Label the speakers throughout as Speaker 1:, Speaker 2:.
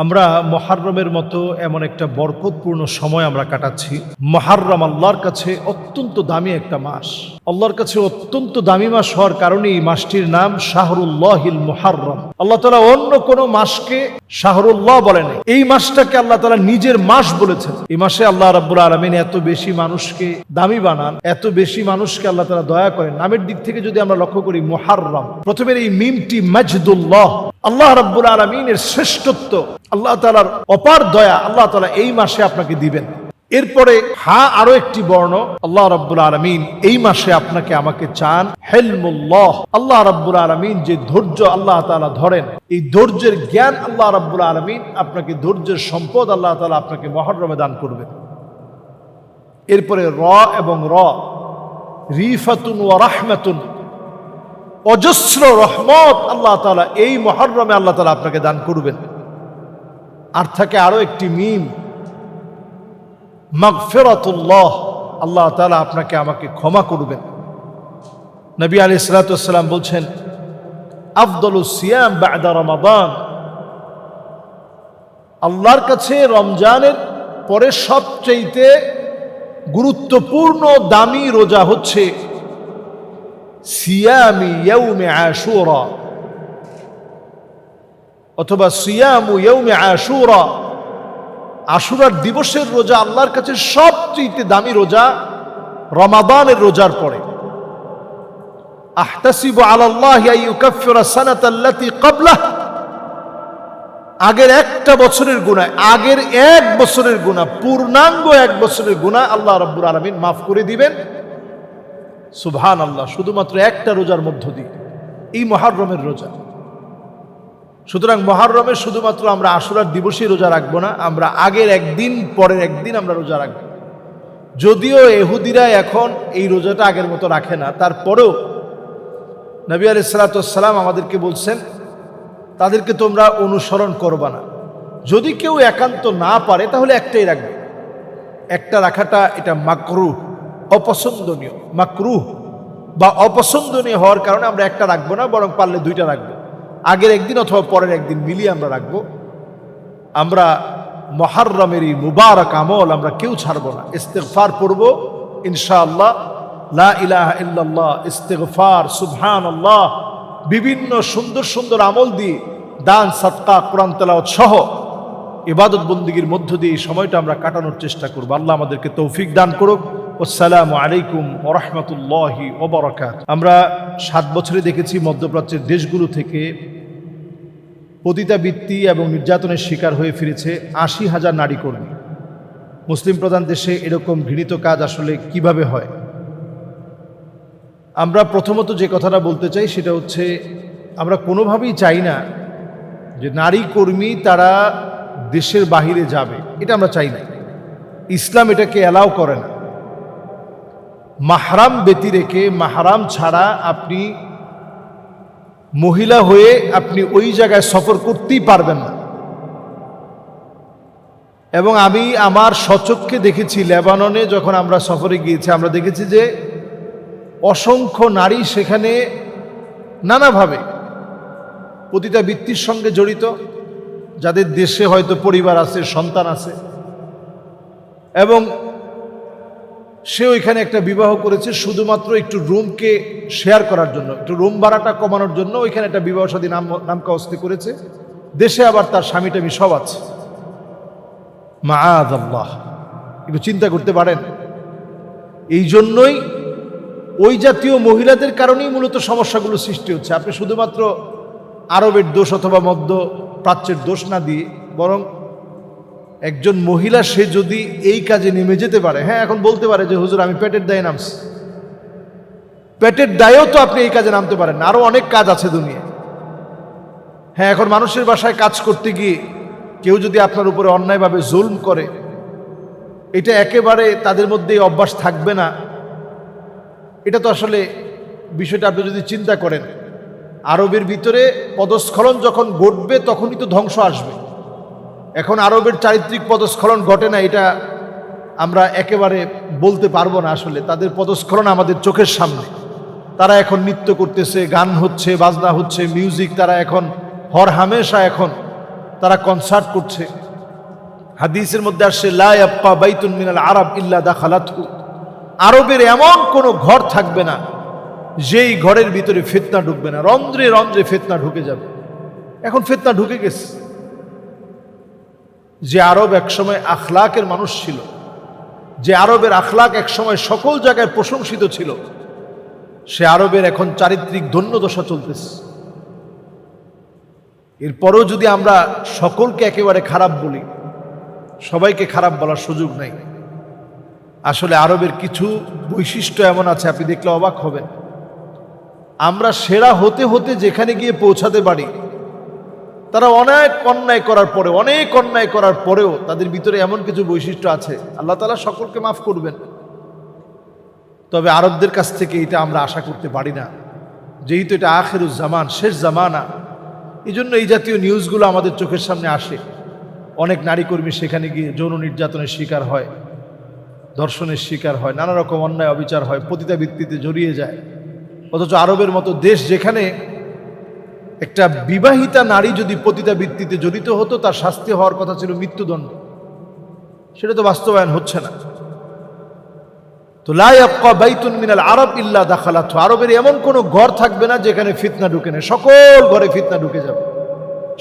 Speaker 1: আমরা মুহররমের মতো এমন একটা বরকতপূর্ণ সময় আমরা কাটাচ্ছি। মুহররম আল্লাহর কাছে অত্যন্ত দামি একটা মাস। আল্লাহর কাছে অত্যন্ত দামি মাস হওয়ার কারণে এই মাসটির নাম শাহরুল্লাহিল মুহররম। আল্লাহ তাআলা অন্য কোনো মাসকে শাহরুল্লাহ বলেন, এই মাসটাকে আল্লাহ তাআলা নিজের মাস বলেছেন। এই মাসে আল্লাহ রাব্বুল আলামিন এত বেশি মানুষকে দামি বানান, এত বেশি মানুষকে আল্লাহ তাআলা দয়া করেন। নামের দিক থেকে যদি আমরা লক্ষ্য করি, মুহররম, প্রথমের এই মিমটি মাজদুল্লাহ, আল্লাহ রাব্বুল আলামিনের শ্রেষ্ঠত্ব, আল্লাহ তাআলার অপার দয়া আল্লাহ তাআলা এই মাসে আপনাকে দিবেন। এরপরে আরো একটি বর্ণ, আল্লাহ রাব্বুল আলামিন এই মাসে আপনাকে আমাকে চান হিলমুল্লাহ। আল্লাহ রাব্বুল আলামিন যে ধৈর্য আল্লাহ তাআলা ধরেন, এই ধৈর্যের জ্ঞান আল্লাহ রাব্বুল আলামিন আপনাকে, ধৈর্যের সম্পদ আল্লাহ তাআলা আপনাকে মুহররমে দান করবেন। এরপরে এবং রিফাতুন ওয়া রাহমাতুন, অজস্র রহমত আল্লাহ তাআলা এই মুহররমে আল্লাহ তাআলা আপনাকে দান করবেন। আর থাকে আরো একটি মিম, মাগফিরাতুল্লাহ, আল্লাহ তাআলা আপনাকে আমাকে ক্ষমা করবেন। নবী আলাইহিস সালাতু ওয়াস সালাম বলছেন, আফদালুস সিয়াম বা'দা রমাদান, আল্লাহর কাছে রমজানের পরে সবচেয়ে গুরুত্বপূর্ণ দামি রোজা হচ্ছে সিয়ামি ইয়াউমে আশুরা, অথবা সিয়ামু ইয়াউমে আশুরা, আশুরার দিবসের রোজা আল্লাহর কাছে সবচেয়ে দামি রোজা রমাদানের রোজার পরে। আহতাসিবু আলাল্লাহি আইয়ুকাফিরা সানাতাল্লাতী ক্বাবলাহ, আগের একটা বছরের গুনাহ, আগের এক বছরের গুনাহ, পূর্ণাঙ্গ এক বছরের গুনাহ আল্লাহ রাব্বুল আলামিন মাফ করে দিবেন। সুবহানাল্লাহ, শুধুমাত্র একটা রোজার মধ্য দিয়ে, এই মুহররমের রোজা। সুতরাং মুহররমে শুধুমাত্র আমরা আশুরার দিবসেই রোজা রাখবো না, আমরা আগের একদিন পরের একদিন আমরা রোজা রাখবো। যদিও ইহুদিরা এখন এই রোজাটা আগের মতো রাখে না, তারপরেও নবী আলাইহিস সালাতু ওয়াস সালাম আমাদেরকে বলছেন, তাদেরকে তোমরা অনুসরণ করবা না। যদি কেউ একান্ত না পারে তাহলে একটাই রাখবে। একটা রাখাটা এটা মাকরুহ, অপছন্দনীয়, মাকরুহ বা অপছন্দনীয় হওয়ার কারণে আমরা একটা রাখবো না, বরং পারলে দুইটা রাখবো। আগের একদিন অথবা পরের একদিন মিলিয়ে আমরা রাখবো। আমরা মুহররমের এই মুবারক আমল আমরা কেউ ছাড়বো না। ইস্তিগফার পড়ব ইনশাআল্লাহ, লা ইলাহা ইল্লাল্লাহ, ইস্তিগফার, সুবহানাল্লাহ, বিভিন্ন সুন্দর সুন্দর আমল দিয়ে, দান সাদকা, কোরআন তেলাওয়াত সহ ইবাদত বন্দেগীর মধ্য দিয়ে এই সময়টা আমরা কাটানোর চেষ্টা করব। আল্লাহ আমাদেরকে তৌফিক দান করুক। আসসালামু আলাইকুম ওয়া রাহমাতুল্লাহি ওয়া বারাকাতুহু। আমরা 7 বছরে দেখেছি মধ্যপ্রাচ্যের দেশগুলো থেকে পতিতাবৃত্তি এবং নির্যাতনের শিকার হয়ে ফিরেছে 80,000 নারী কর্মী। মুসলিম প্রধান দেশে এরকম ঘৃণিত কাজ আসলে কিভাবে হয়? আমরা প্রথমত যে কথাটা বলতে চাই সেটা হচ্ছে, আমরা কোনোভাবেই চাই না যে নারী কর্মী তারা দেশের বাহিরে যাবে, এটা আমরা চাই না। ইসলাম এটাকে অ্যালাউ করে না। মাহরাম ব্যতি রেখে, মাহরাম ছাড়া আপনি মহিলা হয়ে আপনি ওই জায়গায় সফর করতেই পারবেন না। এবং আমি আমার স্বচক্ষে দেখেছি, লেবাননে যখন আমরা সফরে গিয়েছি, আমরা দেখেছি যে অসংখ্য নারী সেখানে নানাভাবে পতিতাবৃত্তির সঙ্গে জড়িত, যাদের দেশে হয়তো পরিবার আছে, সন্তান আছে, এবং সে ওইখানে একটা বিবাহ করেছে শুধুমাত্র একটু রুমকে শেয়ার করার জন্য, একটু রুম ভাড়াটা কমানোর জন্য ওইখানে একটা বিবাহ শাদী নামকাওয়াস্তে করেছে। দেশে আবার তার স্বামী টামি সব আছে। মাআযাল্লাহ, একটু চিন্তা করতে পারেন। এই জন্যই ওই জাতীয় মহিলাদের কারণেই মূলত সমস্যাগুলো সৃষ্টি হচ্ছে। আপনি শুধুমাত্র আরবের দোষ অথবা মধ্য প্রাচ্যের দোষ না দিয়ে, বরং একজন মহিলা সে যদি এই কাজে নেমে যেতে পারে, হ্যাঁ, এখন বলতে পারে যে হুজুর আমি পেটের দায়ে নামছি। পেটের দায়েও তো আপনি এই কাজে নামতে পারেন, আরো অনেক কাজ আছে দুনিয়ায়। হ্যাঁ, এখন মানুষের বাসায় কাজ করতে গিয়ে কেউ যদি আপনার উপরে অন্যায়ভাবে জুলম করে, এটা একেবারে তাদের মধ্যে অভ্যাস থাকবে না। এটা তো আসলে বিষয়টা আপনি যদি চিন্তা করেন, আরবের ভিতরে পদস্খলন যখন ঘটবে তখনই তো ধ্বংস আসবে। এখন আরবের চারিত্রিক পদস্খলন ঘটে না, এটা আমরা একেবারে বলতে পারবো না। আসলে তাদের পদস্খলন আমাদের চোখের সামনে। তারা এখন নৃত্য করতেছে, গান হচ্ছে, বাজনা হচ্ছে, মিউজিক, তারা এখন হর হামেশা এখন তারা কনসার্ট করছে। হাদিসের মধ্যে আসছে লা ইয়াবকা বাইতুন মিনাল আরব ইল্লা দাখালাতহু, আরবের এমন কোনো ঘর থাকবে না যেই ঘরের ভিতরে ফিতনা ঢুকবে না। রন্ধ্রে রন্ধ্রে ফিতনা ঢুকে যাবে। এখন ফিতনা ঢুকে গেছে। যে আরব একসময় আখলাকের মানুষ ছিল, যে আরবের আখলাক একসময় সকল জায়গায় প্রশংসিত ছিল, সে আরবের এখন চারিত্রিক দৈন্যদশা চলতেছে। এরপরও যদি আমরা সকলকে একেবারে খারাপ বলি, সবাইকে খারাপ বলার সুযোগ নাই। আসলে আরবের কিছু বৈশিষ্ট্য এমন আছে, আপনি দেখলে অবাক হবেন। আমরা সেরা হতে হতে যেখানে গিয়ে পৌঁছাতে পারি, তারা অনেক অন্যায় করার পরেও তাদের ভিতরে এমন কিছু বৈশিষ্ট্য আছে, আল্লাহ তাআলা সকলকে মাফ করবেন। তবে আরবদের কাছ থেকে এটা আমরা আশা করতে পারি না, যেহেতু এটা আখিরুজ জামান, শেষ জামানা। এই জন্য এই জাতীয় নিউজগুলো আমাদের চোখের সামনে আসে। অনেক নারী কর্মী সেখানে গিয়ে যৌন নির্যাতনের শিকার হয়, ধর্ষণের শিকার হয়, নানা রকম অন্যায় অবিচার হয়, পতিতাবৃত্তিতে জড়িয়ে যায়। অথচ আরবের মতো দেশ, যেখানে একটা বিবাহিতা নারী যদি পতিতাবৃত্তিতে জড়িত হতো, তার শাস্তি হওয়ার কথা ছিল মৃত্যুদণ্ড, সেটা তো বাস্তবায়ন হচ্ছে না। তো লা ইয়াবকা বাইতুন মিনাল আরব ইল্লা দাখালাতহু, আরবের এমন কোনো ঘর থাকবে না যেখানে ফিতনা ঢুকে না। সকল ঘরে ফিতনা ঢুকে যাবে।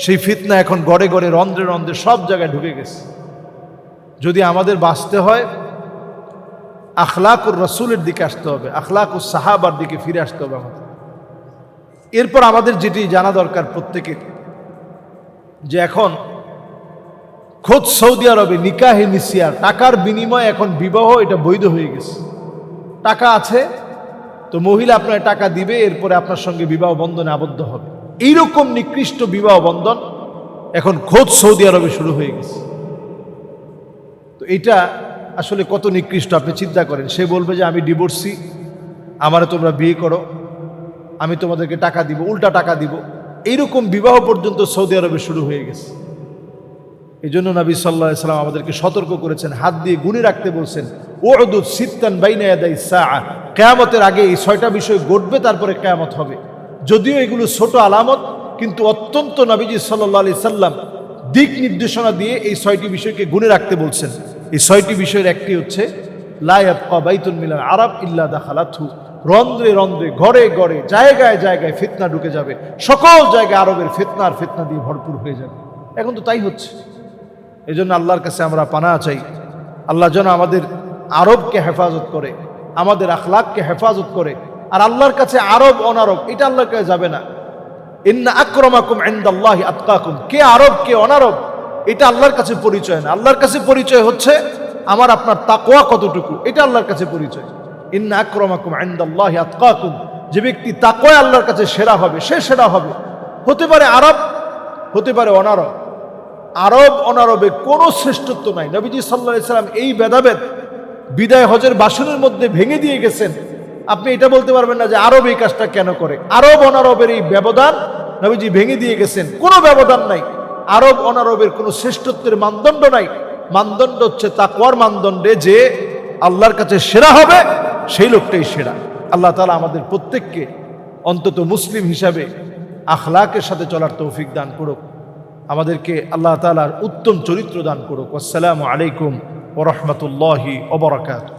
Speaker 1: সেই ফিতনা এখন ঘরে ঘরে, রন্ধ্রে রন্ধ্রে, সব জায়গায় ঢুকে গেছে। যদি আমাদের বাঁচতে হয়, আখলাকুর রাসূলের দিকে আসতে হবে, আখলাকুস সাহাবার দিকে ফিরে আসতে হবে আমাদের। এরপর আমাদের যেটি জানা দরকার প্রত্যেকের, যে এখন খোদ সৌদি আরবে নিকাহে নিসিয়ার, টাকার বিনিময়ে এখন বিবাহ, এটা বৈধ হয়ে গেছে। টাকা আছে তো মহিলা আপনার টাকা দিবে, এরপরে আপনার সঙ্গে বিবাহ বন্ধনে আবদ্ধ হবে। এইরকম নিকৃষ্ট বিবাহ বন্ধন এখন খোদ সৌদি আরবে শুরু হয়ে গেছে। তো এটা আসলে কত নিকৃষ্ট আপনি চিন্তা করেন। সে বলবে যে আমি ডিভোর্সি, আমারে তোমরা বিয়ে করো, আমি তোমাদেরকে টাকা দিব, উল্টা টাকা দিব। এইরকম বিবাহ পর্যন্ত সৌদি আরবে শুরু হয়ে গেছে। এই জন্য নবী সাল্লাল্লাহু আলাইহি ওয়াসাল্লাম আমাদেরকে সতর্ক করেছেন, হাত দিয়ে গুণে রাখতে বলছেন, উদুদ সিত্তান বাইনা ইয়াদাই সাআ, কিয়ামতের আগে এই 6টা বিষয় ঘটবে, তারপরে কিয়ামত হবে। যদিও এগুলো ছোট আলামত, কিন্তু অত্যন্ত নবীজি সাল্লাল্লাহু আলাইহি সাল্লাম দিক নির্দেশনা দিয়ে এই 6টি বিষয়কে গুণে রাখতে বলছেন। এই 6টি বিষয়ের একটি হচ্ছে লা ইয়াবকা বাইতুন মিনাল আরব ইল্লা দাখালাতহু, রন্ধ্রে রন্ধ্রে, ঘরে ঘরে, জায়গায় জায়গায় ফিতনা ঢুকে যাবে। সকল জায়গায় আরবের ফিতনা দিয়ে ভরপুর হয়ে যাবে। এখন তো তাই হচ্ছে। এই জন্য আল্লাহর কাছে আমরা পানাহ চাই, আল্লাহ যেন আমাদের আরবকে হেফাজত করে, আমাদের আখলাককে হেফাজত করে। আর আল্লাহর কাছে আরব অনারব এটা আল্লাহর কাছে যাবে না। ইন্না আকরামাকুম ইনদাল্লাহি আতকাকুম, কে আরব কে অনারব এটা আল্লাহর কাছে পরিচয় না। আল্লাহর কাছে পরিচয় হচ্ছে আমার আপনার তাকওয়া কতটুকু, এটা আল্লাহর কাছে পরিচয়। ইন্না আকরামাকুম ইনদাল্লাহি আতকাকুম, যে ব্যক্তি তাকওয়ায় আল্লাহর কাছে সেরা হবে, সে সেরা হবে। হতে পারে আরব, হতে পারে অনারব। আরব অনারবে কোনো শ্রেষ্ঠত্ব নাই। নবীজি সাল্লাল্লাহু আলাইহি সাল্লাম এই ভেদাভেদ বিদায় হজের বাসনের মধ্যে ভেঙে দিয়ে গেছেন। আপনি এটা বলতে পারবেন না যে আরব এই কাজটা কেন করে। আরব অনারবের এই ব্যবধান নবীজি ভেঙে দিয়ে গেছেন। কোনো ব্যবধান নাই। আরব অনারবের কোনো শ্রেষ্ঠত্বের মানদণ্ড নাই। মানদণ্ড হচ্ছে তাকওয়ার মানদণ্ডে, যে আল্লাহর কাছে সেরা হবে সেই লোকটাই সেরা। আল্লাহ তাআলা আমাদের প্রত্যেককে অন্তত মুসলিম হিসাবে আখলাকের সাথে চলার তৌফিক দান করুক। আমাদেরকে আল্লাহ তাআলার উত্তম চরিত্র দান করুক। আসসালামু আলাইকুম ওয়া রাহমাতুল্লাহি ওয়া বারাকাতুহু।